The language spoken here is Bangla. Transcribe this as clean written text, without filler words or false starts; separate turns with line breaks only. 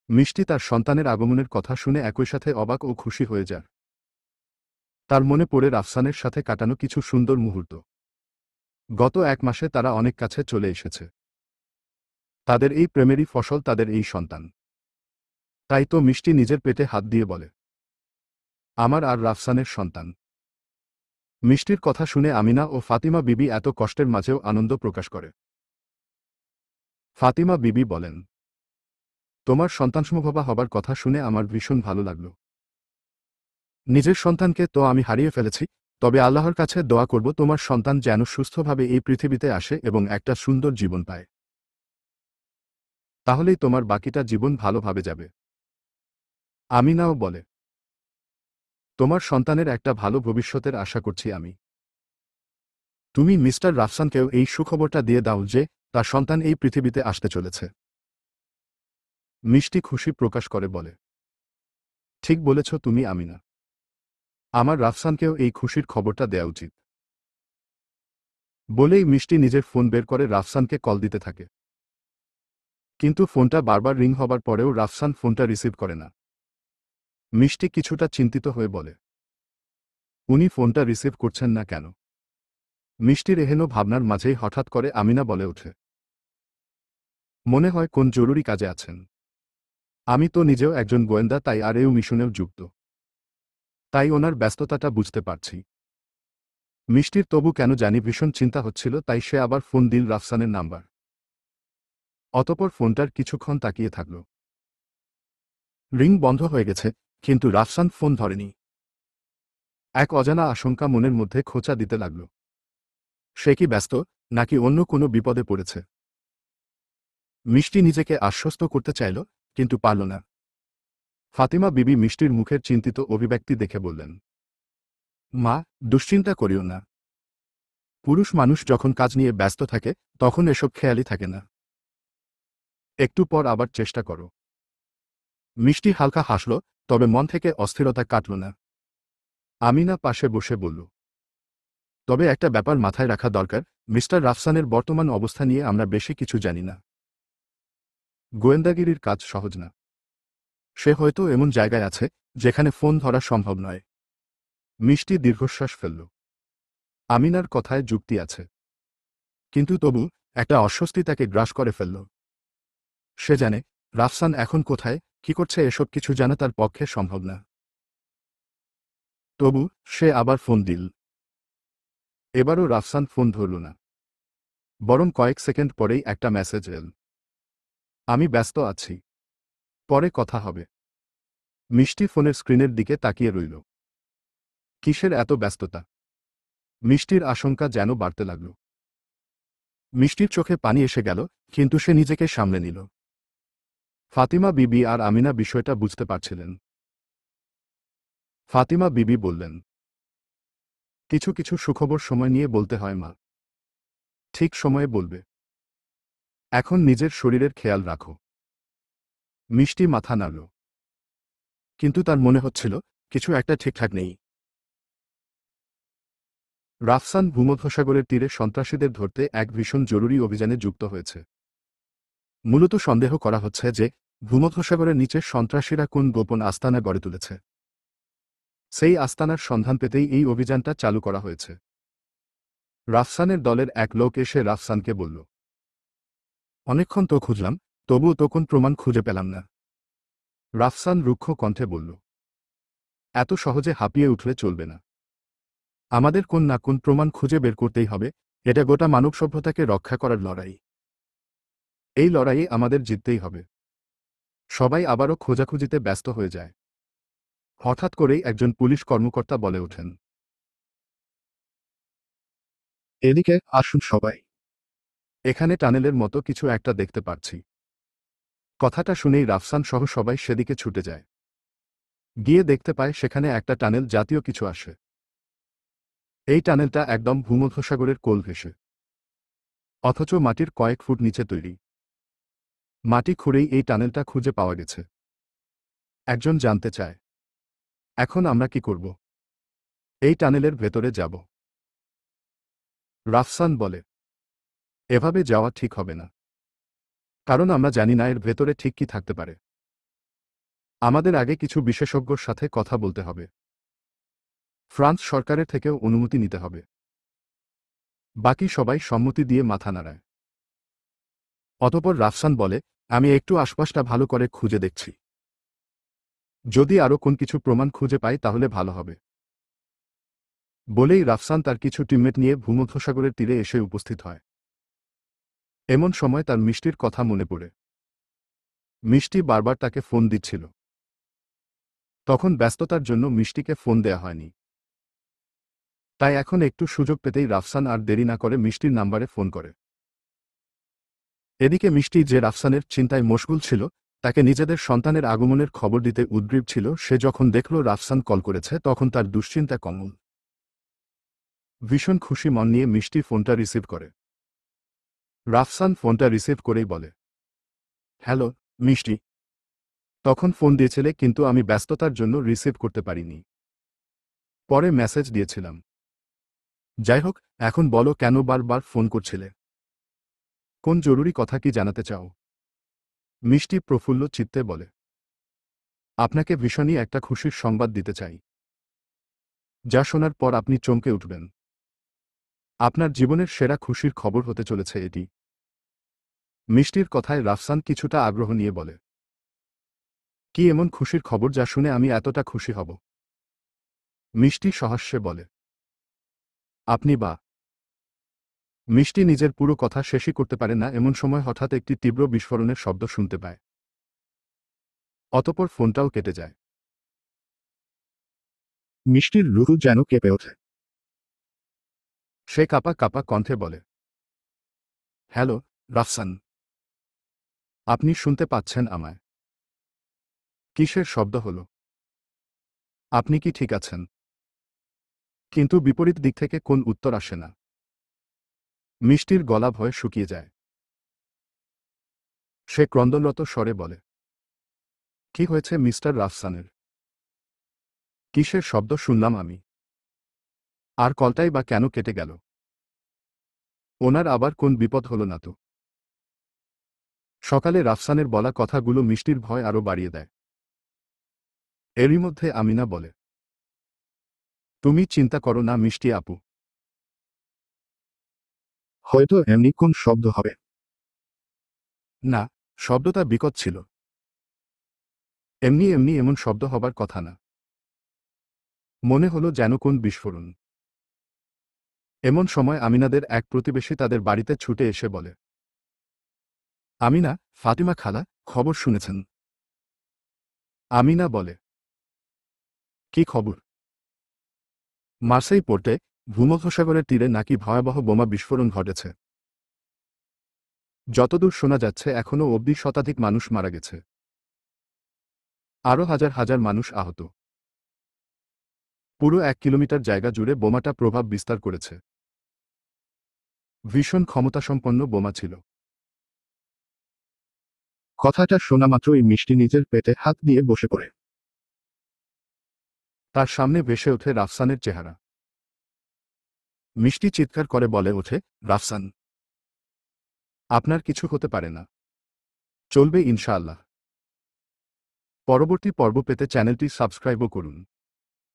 মিষ্টি তার সন্তানের আগমনের কথা শুনে একই সাথে অবাক ও খুশি হয়ে যায়। তার মনে পড়ে রাফসানের সাথে কাটানো কিছু সুন্দর মুহূর্ত। গত 1 মাসে তারা অনেক কাছে চলে এসেছে। তাদের এই প্রেমেরই ফসল তাদের এই সন্তান। তাই তো মিষ্টি নিজের পেটে হাত দিয়ে বলে, আমার আর রাফসানের সন্তান। মিষ্টির কথা শুনে আমিনা ও ফাতিমা বিবি এত কষ্টের মাঝেও আনন্দ প্রকাশ করে। ফাতিমা বিবি বলেন, তোমার সন্তানসমূহ হবার কথা শুনে আমার ভীষণ ভালো লাগল। নিজের সন্তানকে তো আমি হারিয়ে ফেলেছি, তবে আল্লাহর কাছে দোয়া করব তোমার সন্তান যেন সুস্থভাবে এই পৃথিবীতে আসে এবং একটা সুন্দর জীবন পায়। তাহলেই তোমার বাকিটা জীবন ভালোভাবে যাবে। আমিনাও বলে, তোমার সন্তানের একটা ভালো ভবিষ্যতের আশা করছি আমি। তুমি মিস্টার রাফসানকেও এই সুখবরটা দিয়ে দাও যে তার সন্তান এই পৃথিবীতে আসতে চলেছে। মিষ্টি খুশি প্রকাশ করে বলে, ঠিক বলেছ তুমি আমিনা। আমার রাফসানকেও এই খুশির খবরটা দেয়া উচিত। বলেই মিষ্টি নিজের ফোন বের করে রাফসানকে কল দিতে থাকে। কিন্তু ফোনটা বারবার রিং হবার পরেও রাফসান ফোনটা রিসিভ করে না। মিষ্টি কিছুটা চিন্তিত হয়ে বলে, উনি ফোনটা রিসিভ করছেন না কেন? মিষ্টির এহেন ভাবনার মাঝেই হঠাৎ করে আমিনা বলে ওঠে, মনে হয় কোন জরুরি কাজে আছেন। আমি তো নিজেও একজন গোয়েন্দা, তাই আর এই মিশনেও যুক্ত। তাই ওনার ব্যস্ততাটা বুঝতে পারছি। মিষ্টির তবু কেন জানি ভীষণ চিন্তা হচ্ছিল, তাই সে আবার ফোন দিল রাফসানের নাম্বার। অতপর ফোনটার কিছুক্ষণ তাকিয়ে থাকল। রিং বন্ধ হয়ে গেছে, কিন্তু রাফসান ফোন ধরেনি। এক অজানা আশঙ্কা মনের মধ্যে খোঁচা দিতে লাগল। সে কি ব্যস্ত, নাকি অন্য কোনো বিপদে পড়েছে? মিষ্টি নিজেকে আশ্বস্ত করতে চাইল, কিন্তু পারল না। ফাতিমা বিবি মিষ্টির মুখের চিন্তিত অভিব্যক্তি দেখে বললেন, মা, দুশ্চিন্তা করিও না। পুরুষ মানুষ যখন কাজ নিয়ে ব্যস্ত থাকে তখন এসব খেয়ালই থাকে না। একটু পর আবার চেষ্টা করো। মিষ্টি হালকা হাসল, তবে মন থেকে অস্থিরতা কাটল না। আমিনা পাশে বসে বলল, তবে একটা ব্যাপার মাথায় রাখা দরকার, মিস্টার রাফসানের বর্তমান অবস্থা নিয়ে আমরা বেশি কিছু জানি না। গোয়েন্দাগিরির কাজ সহজ না। সে হয়তো এমন জায়গায় আছে যেখানে ফোন ধরা সম্ভব নয়। মিষ্টি দীর্ঘশ্বাস ফেলল। আমিনার কথায় যুক্তি আছে, কিন্তু তবু একটা অস্বস্তি তাকে গ্রাস করে ফেলল। সে জানে রাফসান এখন কোথায়, কি করছে, এসব কিছু জানা তার পক্ষে সম্ভব না। তবু সে আবার ফোন দিল। এবারও রাফসান ফোন ধরল না, বরং কয়েক সেকেন্ড পরেই একটা মেসেজ এল, আমি ব্যস্ত আছি, পরে কথা হবে। মিষ্টি ফোনের স্ক্রিনের দিকে তাকিয়ে রইল। কিসের এত ব্যস্ততা? মিষ্টির আশঙ্কা যেন বাড়তে লাগল। মিষ্টির চোখে পানি এসে গেল, কিন্তু সে নিজেকে সামলে নিল। ফাতিমা বিবি আর আমিনা বিষয়টা বুঝতে পারছিলেন। ফাতিমা বিবি বললেন, কিছু কিছু সুখবর সময় নিয়ে বলতে হয় মা। ঠিক সময়ে বলবে। এখন নিজের শরীরের খেয়াল রাখো। মিষ্টি মাথা নাড়ল, কিন্তু তার মনে হচ্ছিল কিছু একটা ঠিকঠাক নেই। রাফসান ভূমধ্যসাগরের তীরে সন্ত্রাসীদের ধরতে এক ভীষণ জরুরি অভিযানে যুক্ত হয়েছে। মূলত সন্দেহ করা হচ্ছে যে ভূমধ্যসাগরের নিচে সন্ত্রাসীরা কোন গোপন আস্তানা গড়ে তুলেছে। সেই আস্তানার সন্ধান পেতেই এই অভিযানটা চালু করা হয়েছে। রাফসানের দলের এক লোক এসে রাফসানকে বলল, অনেকক্ষণ তো খুঁজলাম, তবুও তো কোন প্রমাণ খুঁজে পেলাম না। রাফসান রুক্ষ কণ্ঠে বলল, এত সহজে হাঁপিয়ে উঠলে চলবে না। আমাদের কোন না কোন প্রমাণ খুঁজে বের করতেই হবে। এটা গোটা মানব সভ্যতাকে রক্ষা করার লড়াই। এই লড়াইয়ে আমাদের জিততেই হবে। সবাই আবারও খোঁজাখুঁজিতে ব্যস্ত হয়ে যায়। হঠাৎ করেই একজন পুলিশ কর্মকর্তা বলে ওঠেন, এদিকে আসুন সবাই। এখানে টানেলের মতো কিছু একটা দেখতে পাচ্ছি। কথাটা শুনেই রাফসান সহ সবাই সেদিকে ছুটে যায়। গিয়ে দেখতে পায় সেখানে একটা টানেল জাতীয় কিছু আসে। এই টানেলটা একদম ভূমধ্যসাগরের কোল ঘেঁষে, অথচ মাটির কয়েক ফুট নিচে তৈরি। মাটি খুঁড়েই এই টানেলটা খুঁজে পাওয়া গেছে। একজন জানতে চায়, এখন আমরা কি করব? এই টানেলের ভেতরে যাব। রাফসান বলে, এভাবে যাওয়া ঠিক হবে না। কারণ আমরা জানি না এর ভেতরে ঠিক কি থাকতে পারে। আমাদের আগে কিছু বিশেষজ্ঞর সাথে কথা বলতে হবে। ফ্রান্স সরকারের থেকেও অনুমতি নিতে হবে। বাকি সবাই সম্মতি দিয়ে মাথা নাড়ায়। অতঃপর রাফসান বলে, আমি একটু আশপাশটা ভালো করে খুঁজে দেখছি। যদি আরও কোন কিছু প্রমাণ খুঁজে পাই তাহলে ভালো হবে। বলেই রাফসান তার কিছু টিমমেট নিয়ে ভূমধ্যসাগরের তীরে এসে উপস্থিত হয়। এমন সময় তার মিষ্টির কথা মনে পড়ে। মিষ্টি বারবার তাকে ফোন দিচ্ছিল। তখন ব্যস্ততার জন্য মিষ্টিকে ফোন দেয়া হয়নি। তাই এখন একটু সুযোগ পেতেই রাফসান আর দেরি না করে মিষ্টির নাম্বারে ফোন করে। এদিকে মিষ্টি যে রাফসানের চিন্তায় মশগুল ছিল, তাকে নিজেদের সন্তানের আগমনের খবর দিতে উদ্গ্রীব ছিল, সে যখন দেখল রাফসান কল করেছে তখন তার দুশ্চিন্তা কমল। ভীষণ খুশি মন নিয়ে মিষ্টি ফোনটা রিসিভ করে। রাফসান ফোনটা রিসিভ করেই বলে, হ্যালো মিষ্টি। তখন ফোন দিয়েছিলে কিন্তু আমি ব্যস্ততার জন্য রিসিভ করতে পারিনি। পরে মেসেজ দিয়েছিলাম। যাই হোক, এখন বলো কেন বারবার ফোন করছিলে? কোন জরুরি কথা কি জানাতে চাও? মিষ্টি প্রফুল্ল চিত্তে বলে, আপনাকে ভীষণই একটা খুশির সংবাদ দিতে চাই, যা শোনার পর আপনি চমকে উঠবেন। আপনার জীবনের সেরা খুশির খবর হতে চলেছে এটি। মিষ্টির কথায় রাফসান কিছুটা আগ্রহ নিয়ে বলে, কি এমন খুশির খবর যা শুনে আমি এতটা খুশি হব? মিষ্টি সহাস্যে বলে, আপনি বা। মিষ্টি নিজের পুরো কথা শেষই করতে পারে না, এমন সময় হঠাৎ একটি তীব্র বিস্ফোরণের শব্দ শুনতে পায়। অতঃপর ফোনটাও কেটে যায়। মিষ্টির রুহু যেন কেঁপে ওঠে। সে কাঁপা কাঁপা কণ্ঠে বলে, হ্যালো রাফসান, আপনি শুনতে পাচ্ছেন আমায়? কিসের শব্দ হলো? আপনি কি ঠিক আছেন? কিন্তু বিপরীত দিক থেকে কোন উত্তর আসে না। মিষ্টির গলা ভয়ে শুকিয়ে যায়। সে ক্রন্দনরত স্বরে বলে, কি হয়েছে মিস্টার রাফসানের? কিসের শব্দ শুনলাম আমি? আর কলটাই বা কেন কেটে গেল? ওনার আবার কোন বিপদ হলো না তো? সকালে রাফসানের বলা কথাগুলো মিষ্টির ভয় আরও বাড়িয়ে দেয়। এরই মধ্যে আমিনা বলে, তুমি চিন্তা করো না মিষ্টি আপু, হয়তো এমনি কোন শব্দ হবে। না, শব্দটা বিকট ছিল। এমনি এমনি এমন শব্দ হবার কথা না। মনে হলো যেন কোন বিস্ফোরণ। এমন সময় আমিনাদের এক প্রতিবেশী তাদের বাড়িতে ছুটে এসে বলে, আমিনা, ফাতিমা খালা, খবর শুনেছেন? আমিনা বলে, কি খবর? মার্সেই পোর্টে ভূমধ্যসাগরের তীরে নাকি ভয়াবহ বোমা বিস্ফোরণ ঘটেছে। যতদূর শোনা যাচ্ছে এখনও অবধি শতাধিক মানুষ মারা গেছে। আরও হাজার হাজার মানুষ আহত। পুরো 1 কিলোমিটার জায়গা জুড়ে বোমাটা প্রভাব বিস্তার করেছে। ভীষণ ক্ষমতাসম্পন্ন বোমা ছিল। কথাটা শোনা মাত্রই মিষ্টি নিজের পেটে হাত দিয়ে বসে পড়ে। তার সামনে ভেসে ওঠে রাফসানের চেহারা। মিষ্টি চিৎকার করে বলে ওঠে, রাফসান, আপনার কিছু হতে পারে না। চলবে ইনশাআল্লাহ। পরবর্তী পর্ব পেতে চ্যানেলটি সাবস্ক্রাইবও করুন।